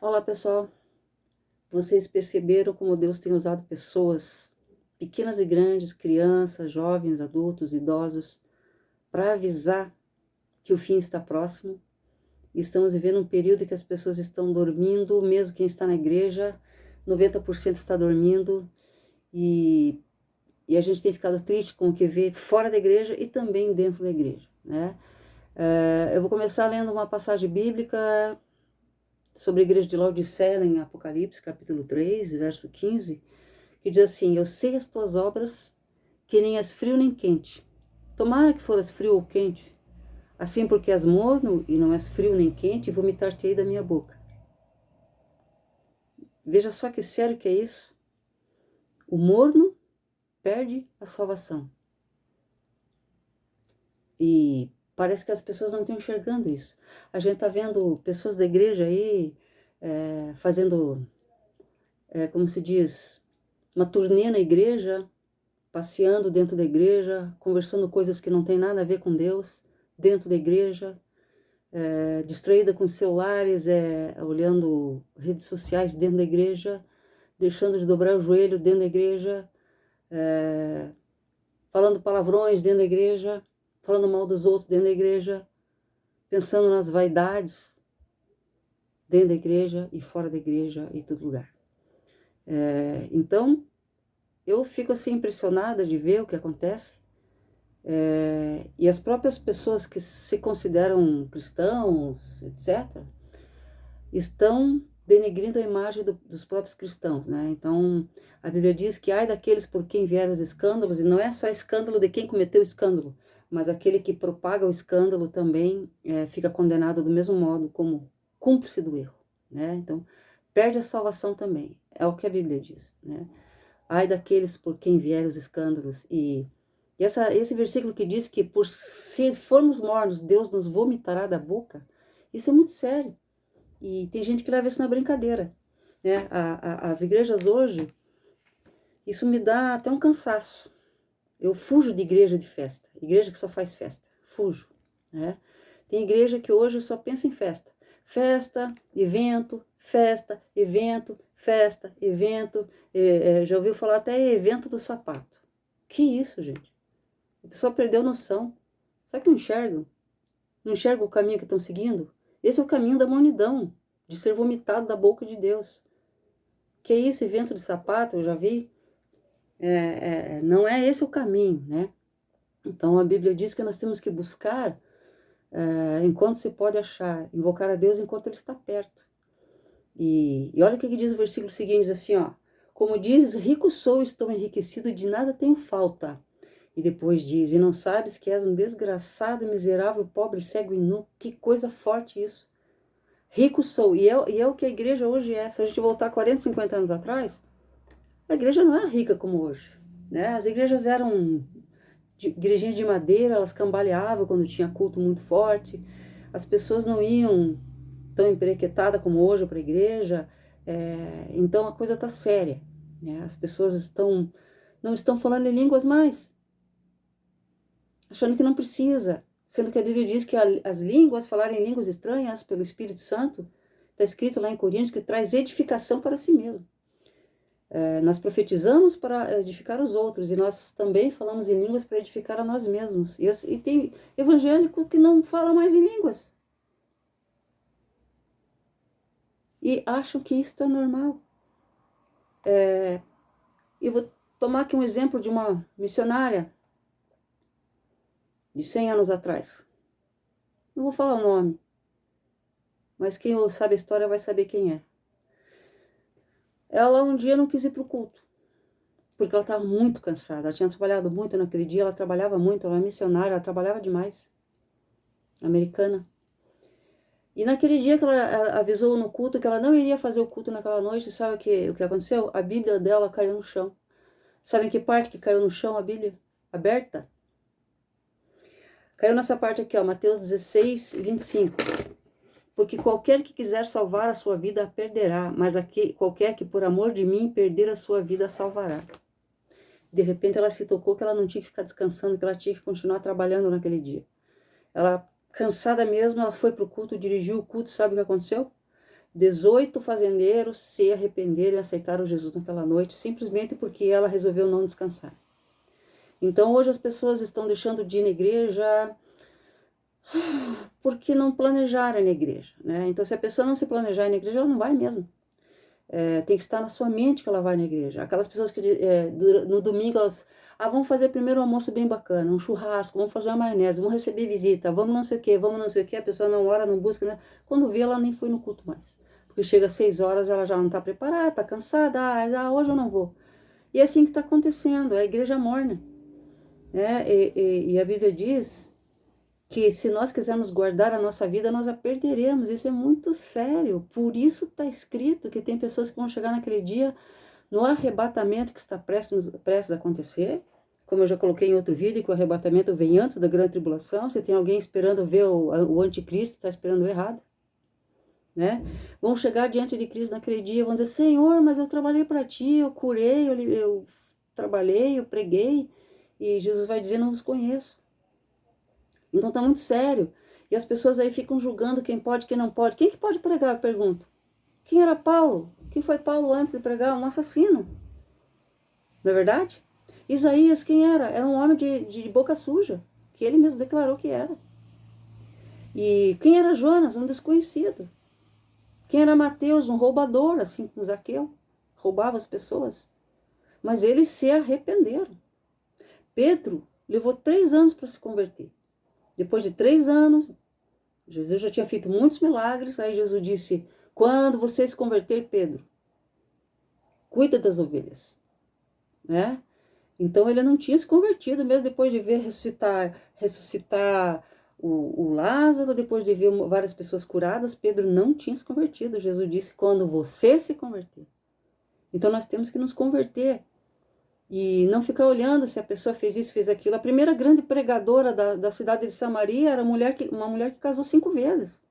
Olá, pessoal. Vocês perceberam como Deus tem usado pessoas, pequenas e grandes, crianças, jovens, adultos, idosos, para avisar que o fim está próximo? Estamos vivendo um período que as pessoas estão dormindo, mesmo quem está na igreja, 90% está dormindo, e, a gente tem ficado triste com o que vê fora da igreja e também dentro da igreja, né? Eu vou começar lendo uma passagem bíblica sobre a igreja de Laodiceia, em Apocalipse, capítulo 3, verso 15, que diz assim: eu sei as tuas obras, que nem és frio nem quente. Tomara que foras frio ou quente. Assim, porque és morno e não és frio nem quente, vomitar-te-ei da minha boca. Veja só que sério que é isso. O morno perde a salvação. E parece que as pessoas não estão enxergando isso. A gente está vendo pessoas da igreja aí fazendo, como se diz, uma turnê na igreja, passeando dentro da igreja, conversando coisas que não tem nada a ver com Deus, dentro da igreja, distraída com celulares, olhando redes sociais dentro da igreja, deixando de dobrar o joelho dentro da igreja, falando palavrões dentro da igreja, falando mal dos outros dentro da igreja, pensando nas vaidades dentro da igreja e fora da igreja e todo lugar. Então, eu fico assim impressionada de ver o que acontece. E as próprias pessoas que se consideram cristãos, etc., estão denegrindo a imagem dos próprios cristãos, né? Então, a Bíblia diz que ai daqueles por quem vieram os escândalos, e não é só escândalo de quem cometeu o escândalo, mas aquele que propaga o escândalo também fica condenado do mesmo modo como cúmplice do erro, né? Então, perde a salvação também, é o que a Bíblia diz, né? Ai daqueles por quem vieram os escândalos. E esse versículo que diz que por se formos mornos, Deus nos vomitará da boca, isso é muito sério. E tem gente que leva isso na brincadeira, né? As igrejas hoje, isso me dá até um cansaço. Eu fujo de igreja de festa, igreja que só faz festa, fujo, né? Tem igreja que hoje só pensa em festa. Festa, evento, festa, evento, festa, evento. Já ouviu falar até evento do sapato. Que isso, gente? A pessoa perdeu noção. Será que não enxergam? Não enxergam o caminho que estão seguindo? Esse é o caminho da humanidão, de ser vomitado da boca de Deus. Que isso, evento de sapato, eu já vi. Não é esse o caminho, né? Então a Bíblia diz que nós temos que buscar enquanto se pode achar, invocar a Deus enquanto Ele está perto. E olha o que diz o versículo seguinte, diz assim, ó: como diz, rico sou, estou enriquecido, de nada tenho falta. E depois diz, e não sabes que és um desgraçado, miserável, pobre, cego e nu. Que coisa forte isso. Rico sou, e é o que a igreja hoje é. Se a gente voltar 40, 50 anos atrás, a igreja não era rica como hoje, né? As igrejas eram igrejinhas de madeira, elas cambaleavam quando tinha culto muito forte. As pessoas não iam tão emprequetadas como hoje para a igreja. Então a coisa está séria, né? As pessoas não estão falando em línguas mais, achando que não precisa, sendo que a Bíblia diz que as línguas, falarem em línguas estranhas pelo Espírito Santo, está escrito lá em Coríntios que traz edificação para si mesmo. Nós profetizamos para edificar os outros e nós também falamos em línguas para edificar a nós mesmos. E tem evangélico que não fala mais em línguas. E acham que isso é normal. Eu vou tomar aqui um exemplo de uma missionária de 100 anos atrás. Não vou falar o nome, mas quem sabe a história vai saber quem é. Ela um dia não quis ir para o culto, porque ela estava muito cansada. Ela tinha trabalhado muito naquele dia, ela trabalhava muito, ela era missionária, ela trabalhava demais. Americana. E naquele dia que ela avisou no culto que ela não iria fazer o culto naquela noite, sabe o que aconteceu? A Bíblia dela caiu no chão. Sabe em que parte que caiu no chão a Bíblia? Aberta? Caiu nessa parte aqui, ó, Mateus 16, 25. Porque qualquer que quiser salvar a sua vida a perderá, mas qualquer que por amor de mim perder a sua vida a salvará. De repente ela se tocou que ela não tinha que ficar descansando, que ela tinha que continuar trabalhando naquele dia. Ela, cansada mesmo, ela foi para o culto, dirigiu o culto, sabe o que aconteceu? 18 fazendeiros se arrependeram e aceitaram Jesus naquela noite, simplesmente porque ela resolveu não descansar. Então hoje as pessoas estão deixando de ir na igreja porque não planejaram ir na igreja, né? Então se a pessoa não se planejar ir na igreja, ela não vai mesmo. Tem que estar na sua mente que ela vai na igreja. Aquelas pessoas que no domingo elas, vamos fazer primeiro um almoço bem bacana, um churrasco, vamos fazer uma maionese, vamos receber visita, vamos não sei o que, vamos não sei o que, a pessoa não ora, não busca, né? Quando vê, ela nem foi no culto mais. Porque chega às 6 horas, ela já não está preparada, está cansada, hoje eu não vou. E é assim que está acontecendo, é a igreja morna, né? E a Bíblia diz que se nós quisermos guardar a nossa vida, nós a perderemos. Isso é muito sério. Por isso está escrito que tem pessoas que vão chegar naquele dia no arrebatamento que está prestes a acontecer. Como eu já coloquei em outro vídeo, que o arrebatamento vem antes da grande tribulação. Se tem alguém esperando ver o anticristo, está esperando o errado, né? Vão chegar diante de Cristo naquele dia, vão dizer: Senhor, mas eu trabalhei para ti, eu curei, eu trabalhei, eu preguei. E Jesus vai dizer: não vos conheço. Então tá muito sério. E as pessoas aí ficam julgando quem pode, quem não pode. Quem que pode pregar? Eu pergunto. Quem era Paulo? Quem foi Paulo antes de pregar? Um assassino. Não é verdade? Isaías, quem era? Era um homem de boca suja, que ele mesmo declarou que era. E quem era Jonas? Um desconhecido. Quem era Mateus? Um roubador, assim como Zaqueu. Roubava as pessoas. Mas eles se arrependeram. Pedro levou 3 anos para se converter. Depois de 3 anos, Jesus já tinha feito muitos milagres. Aí Jesus disse: quando você se converter, Pedro, cuida das ovelhas, né? Então ele não tinha se convertido, mesmo depois de ver ressuscitar o Lázaro, depois de ver várias pessoas curadas, Pedro não tinha se convertido. Jesus disse: quando você se converter. Então nós temos que nos converter. E não ficar olhando se a pessoa fez isso, fez aquilo. A primeira grande pregadora da cidade de Samaria era uma mulher que casou 5 vezes.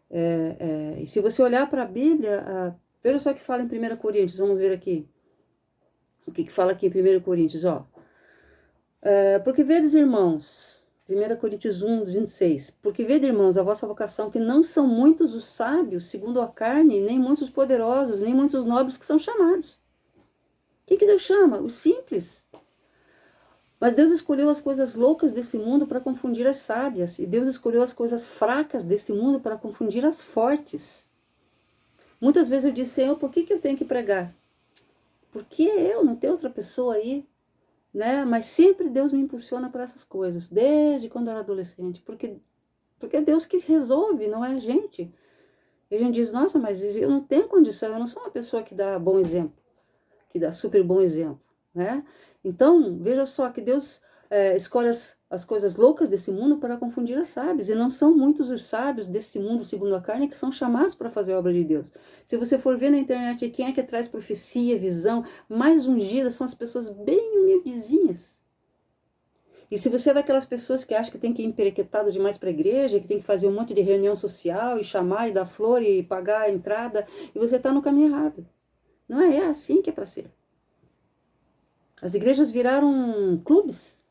E se você olhar para a Bíblia, veja só o que fala em 1 Coríntios, vamos ver aqui. O que fala aqui em 1 Coríntios, ó. Porque vedes, irmãos, 1 Coríntios 1, 26, porque vedes, irmãos, a vossa vocação, que não são muitos os sábios, segundo a carne, nem muitos os poderosos, nem muitos os nobres que são chamados. O que Deus chama? Os simples. Mas Deus escolheu as coisas loucas desse mundo para confundir as sábias. E Deus escolheu as coisas fracas desse mundo para confundir as fortes. Muitas vezes eu disse: Senhor, por que eu tenho que pregar? Porque eu, não tem outra pessoa aí, né? Mas sempre Deus me impulsiona para essas coisas, desde quando eu era adolescente. Porque é Deus que resolve, não é a gente. E a gente diz: nossa, mas eu não tenho condição, eu não sou uma pessoa que dá bom exemplo, que dá super bom exemplo, né? Então, veja só que Deus escolhe as coisas loucas desse mundo para confundir as sábias. E não são muitos os sábios desse mundo, segundo a carne, que são chamados para fazer a obra de Deus. Se você for ver na internet quem é que traz profecia, visão, mais ungidas são as pessoas bem humildezinhas. E se você é daquelas pessoas que acha que tem que ir emperequetado demais para a igreja, que tem que fazer um monte de reunião social e chamar e dar flor e pagar a entrada, e você está no caminho errado. Não é assim que é para ser. As igrejas viraram clubes.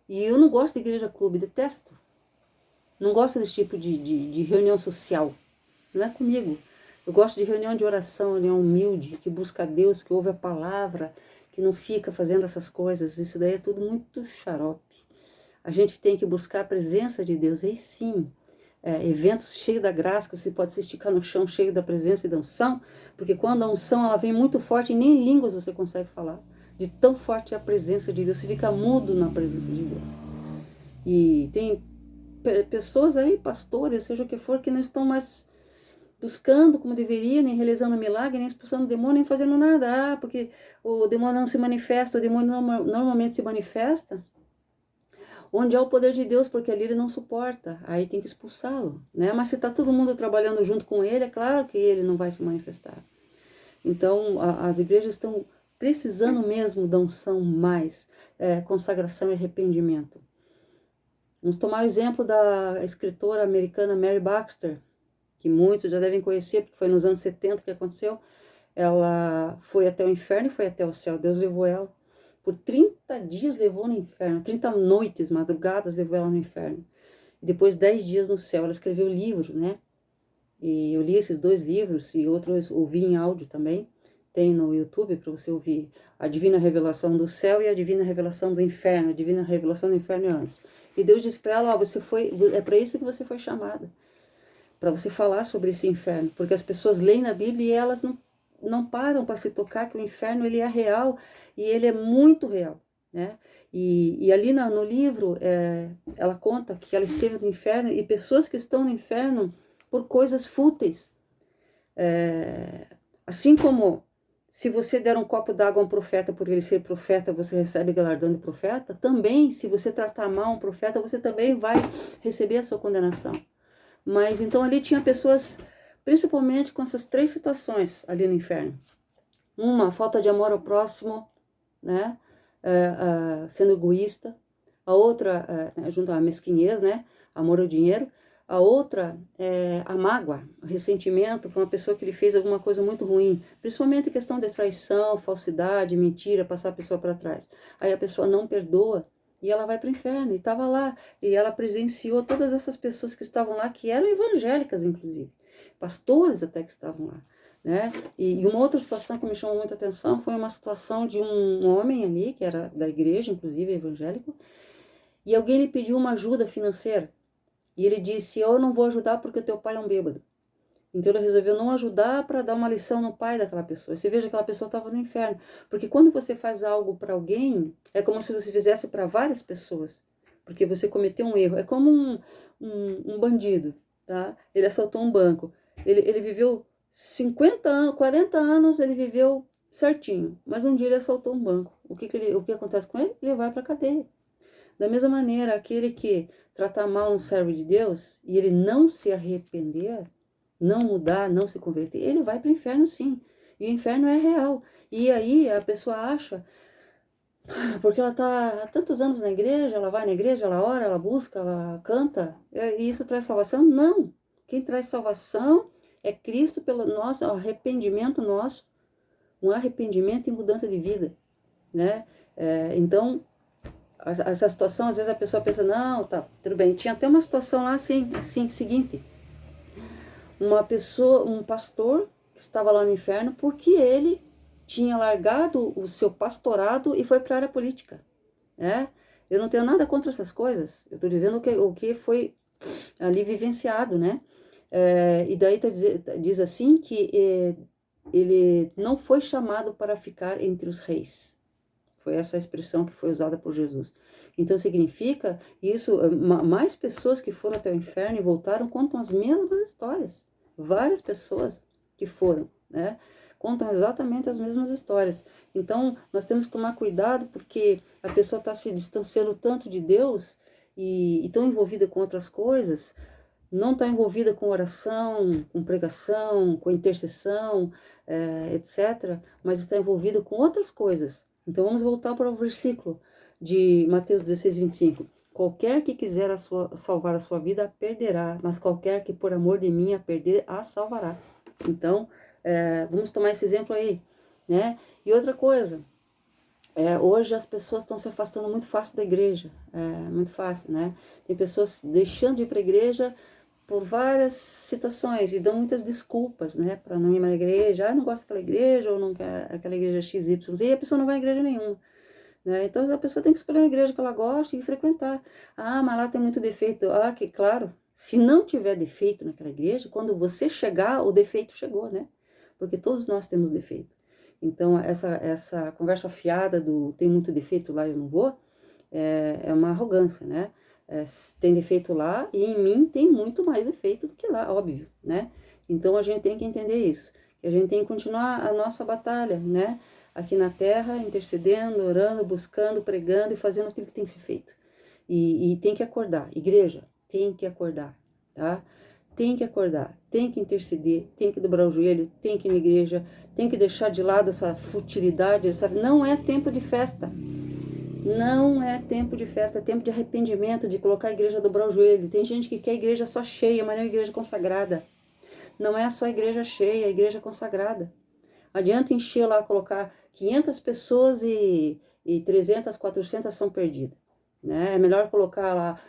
E eu não gosto de igreja clube, detesto. Não gosto desse tipo de reunião social. Não é comigo. Eu gosto de reunião de oração, reunião humilde, que busca Deus, que ouve a palavra, que não fica fazendo essas coisas. Isso daí é tudo muito xarope. A gente tem que buscar a presença de Deus. Aí sim, eventos cheios da graça, que você pode se esticar no chão cheio da presença e da unção, porque quando a unção ela vem muito forte, nem em línguas você consegue falar. De tão forte é a presença de Deus, você fica mudo na presença de Deus. E tem pessoas aí, pastores, seja o que for, que não estão mais buscando como deveria, nem realizando milagre, nem expulsando o demônio, nem fazendo nada. Porque o demônio não se manifesta, o demônio normalmente se manifesta onde há o poder de Deus, porque ali ele não suporta, aí tem que expulsá-lo, né? Mas se está todo mundo trabalhando junto com ele, é claro que ele não vai se manifestar. Então, as igrejas estão precisando mesmo da unção mais, consagração e arrependimento. Vamos tomar o exemplo da escritora americana Mary Baxter, que muitos já devem conhecer, porque foi nos anos 70 que aconteceu. Ela foi até o inferno e foi até o céu, Deus levou ela. Por 30 dias levou no inferno, 30 noites, madrugadas levou ela no inferno. E depois 10 dias no céu, ela escreveu livros, né? E eu li esses 2 livros e outros ouvi em áudio também. Tem no YouTube para você ouvir a Divina Revelação do Céu e a Divina Revelação do Inferno. A Divina Revelação do Inferno é antes. E Deus disse para ela, ó, é para isso que você foi chamada. Para você falar sobre esse inferno. Porque as pessoas leem na Bíblia e elas não param para se tocar que o inferno ele é real e ele é muito real, né? E ali no livro, ela conta que ela esteve no inferno e pessoas que estão no inferno por coisas fúteis. Assim como se você der um copo d'água a um profeta por ele ser profeta, você recebe galardão de profeta, também se você tratar mal um profeta, você também vai receber a sua condenação. Mas então ali tinha pessoas, principalmente com essas 3 situações ali no inferno. Uma, falta de amor ao próximo, né? Sendo egoísta. A outra, junto à mesquinhez, né? Amor ao dinheiro. A outra é a mágoa, o ressentimento por uma pessoa que lhe fez alguma coisa muito ruim, principalmente questão de traição, falsidade, mentira, passar a pessoa para trás. Aí a pessoa não perdoa e ela vai para o inferno, e estava lá, e ela presenciou todas essas pessoas que estavam lá, que eram evangélicas, inclusive, pastores até que estavam lá, né? E uma outra situação que me chamou muita atenção foi uma situação de um homem ali, que era da igreja, inclusive evangélico, e alguém lhe pediu uma ajuda financeira. E ele disse, eu não vou ajudar porque o teu pai é um bêbado. Então ele resolveu não ajudar para dar uma lição no pai daquela pessoa. Você veja que aquela pessoa estava no inferno. Porque quando você faz algo para alguém, é como se você fizesse para várias pessoas. Porque você cometeu um erro. É como um bandido, tá? Ele assaltou um banco. Ele viveu 50 anos, 40 anos, ele viveu certinho. Mas um dia ele assaltou um banco. O que acontece com ele? Ele vai para a cadeia. Da mesma maneira, aquele que tratar mal um servo de Deus e ele não se arrepender, não mudar, não se converter, ele vai para o inferno sim. E o inferno é real. E aí a pessoa acha, porque ela está há tantos anos na igreja, ela vai na igreja, ela ora, ela busca, ela canta, e isso traz salvação? Não. Quem traz salvação é Cristo pelo nosso arrependimento nosso, um arrependimento e mudança de vida, né? Então, essa situação, às vezes a pessoa pensa, não, tá, tudo bem. Tinha até uma situação lá assim, seguinte. Um pastor que estava lá no inferno porque ele tinha largado o seu pastorado e foi para a área política, né? Eu não tenho nada contra essas coisas. Eu estou dizendo o que foi ali vivenciado, né? E daí diz assim que ele não foi chamado para ficar entre os reis. Foi essa a expressão que foi usada por Jesus. Então significa isso, mais pessoas que foram até o inferno e voltaram contam as mesmas histórias. Várias pessoas que foram, né? Contam exatamente as mesmas histórias. Então nós temos que tomar cuidado porque a pessoa está se distanciando tanto de Deus e tão envolvida com outras coisas, não está envolvida com oração, com pregação, com intercessão, etc., mas está envolvida com outras coisas. Então vamos voltar para o versículo de Mateus 16, 25. Qualquer que quiser salvar a sua vida, a perderá, mas qualquer que por amor de mim a perder, a salvará. Então, vamos tomar esse exemplo aí, né? E outra coisa, hoje as pessoas estão se afastando muito fácil da igreja, muito fácil, né? Tem pessoas deixando de ir para a igreja por várias situações e dão muitas desculpas, né, para não ir na igreja. Não gosto daquela igreja ou não quer aquela igreja XYZ, e a pessoa não vai à igreja nenhuma, né? Então a pessoa tem que escolher a igreja que ela gosta e frequentar. Mas lá tem muito defeito. Que claro, se não tiver defeito naquela igreja, quando você chegar, o defeito chegou, né? Porque todos nós temos defeito. Então essa conversa fiada do tem muito defeito lá, eu não vou, é uma arrogância, né? Tem defeito lá e em mim tem muito mais defeito do que lá, óbvio, né? Então a gente tem que entender isso, que a gente tem que continuar a nossa batalha, né? Aqui na terra, intercedendo, orando, buscando, pregando e fazendo aquilo que tem que ser feito. E tem que acordar, igreja, tem que acordar, tá? Tem que acordar, tem que interceder, tem que dobrar o joelho, tem que ir na igreja, tem que deixar de lado essa futilidade, sabe? Não é tempo de festa. Não é tempo de festa, é tempo de arrependimento, de colocar a igreja a dobrar o joelho. Tem gente que quer a igreja só cheia, mas não é a igreja consagrada. Não é só a igreja cheia, é a igreja consagrada. Adianta encher lá, colocar 500 pessoas e 300, 400 são perdidas. né? É melhor colocar lá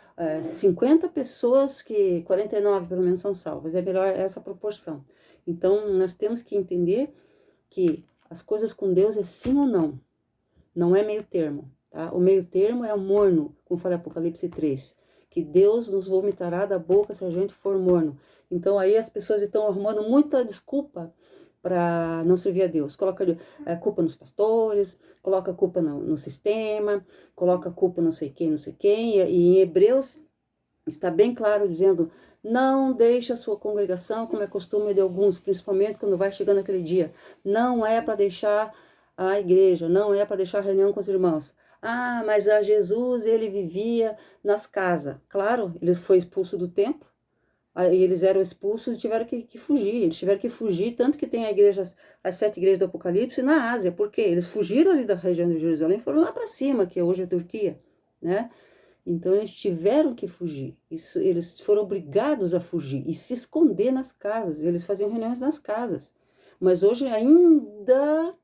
50 pessoas que 49 pelo menos são salvas, é melhor essa proporção. Então, nós temos que entender que as coisas com Deus é sim ou não, não é meio termo, tá? O meio termo é o morno, como fala Apocalipse 3, que Deus nos vomitará da boca se a gente for morno. Então aí as pessoas estão arrumando muita desculpa para não servir a Deus. Coloca a culpa nos pastores, coloca a culpa no sistema, coloca a culpa não sei quem, não sei quem. E em Hebreus está bem claro dizendo: não deixe a sua congregação, como é costume de alguns, principalmente quando vai chegando aquele dia. Não é para deixar a igreja, não é para deixar a reunião com os irmãos. Ah, mas a Jesus, ele vivia nas casas. Claro, ele foi expulso do templo, aí eles eram expulsos e tiveram que fugir. Eles tiveram que fugir, tanto que tem a igreja, as 7 igrejas do Apocalipse na Ásia. Por quê? Eles fugiram ali da região de Jerusalém, foram lá para cima, que hoje é a Turquia, né? Então eles tiveram que fugir. Isso, eles foram obrigados a fugir e se esconder nas casas. Eles faziam reuniões nas casas. Mas hoje ainda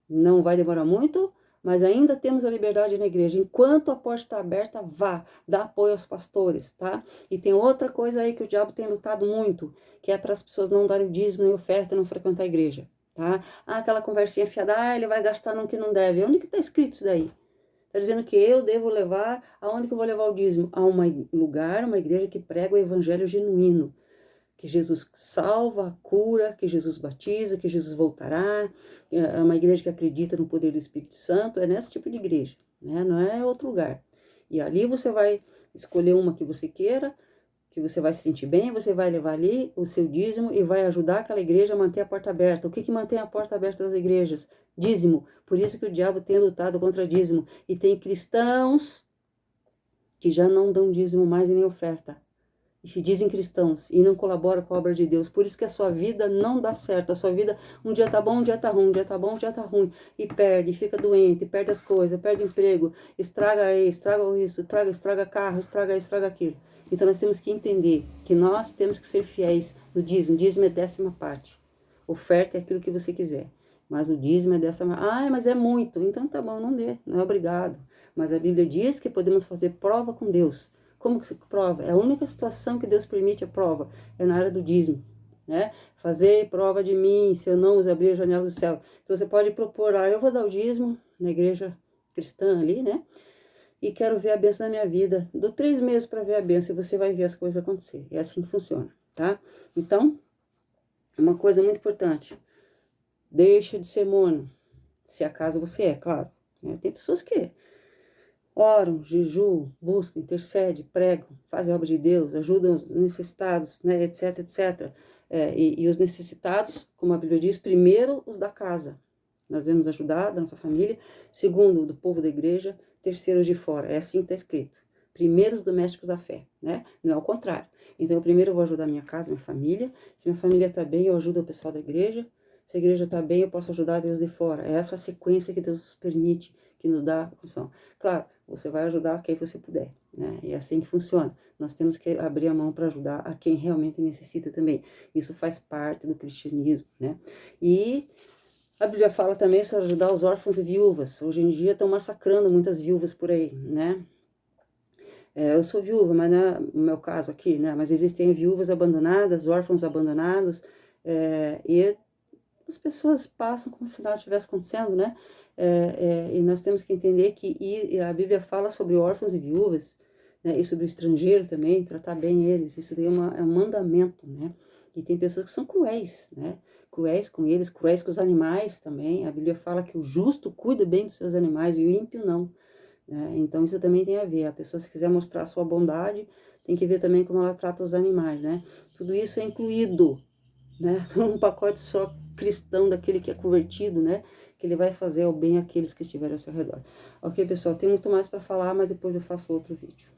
não vai demorar muito, mas ainda temos a liberdade na igreja. Enquanto a porta está aberta, vá, dá apoio aos pastores, tá? E tem outra coisa aí que o diabo tem lutado muito, que é para as pessoas não darem dízimo e oferta e não frequentar a igreja, tá? Ah, aquela conversinha fiada, ele vai gastar no que não deve. Onde que está escrito isso daí? Está dizendo que eu devo levar, aonde que eu vou levar o dízimo? A um lugar, uma igreja que prega o evangelho genuíno, que Jesus salva, cura, que Jesus batiza, que Jesus voltará, é uma igreja que acredita no poder do Espírito Santo, é nesse tipo de igreja, né? Não é outro lugar. E ali você vai escolher uma que você queira, que você vai se sentir bem, você vai levar ali o seu dízimo e vai ajudar aquela igreja a manter a porta aberta. O que mantém a porta aberta das igrejas? Dízimo. Por isso que o diabo tem lutado contra dízimo. E tem cristãos que já não dão dízimo mais e nem oferta. E se dizem cristãos e não colaboram com a obra de Deus. Por isso que a sua vida não dá certo. A sua vida, um dia tá bom, um dia tá ruim, um dia tá bom, um dia tá ruim. E perde, fica doente, perde as coisas, perde emprego, estraga isso, estraga carro, estraga aquilo. Então nós temos que entender que nós temos que ser fiéis no dízimo. Dízimo é 10ª parte. Oferta é aquilo que você quiser. Mas o dízimo é dessa. Ah, mas é muito. Então tá bom, não dê, não é obrigado. Mas a Bíblia diz que podemos fazer prova com Deus. Como que se prova? É a única situação que Deus permite a prova, é na área do dízimo, né? Fazer prova de mim, se eu não os abrir a janela do céu. Então você pode propor, eu vou dar o dízimo na igreja cristã ali, né? E quero ver a bênção na minha vida. Dou 3 meses para ver a bênção e você vai ver as coisas acontecer. É assim que funciona, tá? Então, uma coisa muito importante. Deixa de ser mono, se acaso você é, claro. Né? Tem pessoas que oram, jejuam, buscam, intercedem, pregam, fazem a obra de Deus, ajudam os necessitados, né, etc, etc. E os necessitados, como a Bíblia diz, primeiro os da casa. Nós devemos ajudar da nossa família, segundo do povo da igreja, terceiro os de fora. É assim que está escrito. Primeiro os domésticos da fé, né? Não é o contrário. Então, primeiro eu vou ajudar minha casa, minha família. Se minha família está bem, eu ajudo o pessoal da igreja. Se a igreja está bem, eu posso ajudar Deus de fora. É essa a sequência que Deus nos permite, que nos dá a função. Claro, você vai ajudar quem você puder, né? E é assim que funciona. Nós temos que abrir a mão para ajudar a quem realmente necessita também. Isso faz parte do cristianismo, né? E a Bíblia fala também sobre ajudar os órfãos e viúvas. Hoje em dia estão massacrando muitas viúvas por aí, né? Eu sou viúva, mas não é o meu caso aqui, né? Mas existem viúvas abandonadas, órfãos abandonados, e as pessoas passam como se nada estivesse acontecendo, né? E nós temos que entender que e a Bíblia fala sobre órfãos e viúvas, né? E sobre o estrangeiro também, tratar bem eles. Isso daí é um mandamento, né? E tem pessoas que são cruéis, né? Cruéis com eles, cruéis com os animais também. A Bíblia fala que o justo cuida bem dos seus animais e o ímpio não. Né? Então isso também tem a ver. A pessoa, se quiser mostrar a sua bondade, tem que ver também como ela trata os animais, né? Tudo isso é incluído, né? Um pacote só cristão daquele que é convertido, né? Que ele vai fazer o bem àqueles que estiverem ao seu redor. Ok, pessoal? Tem muito mais para falar, mas depois eu faço outro vídeo.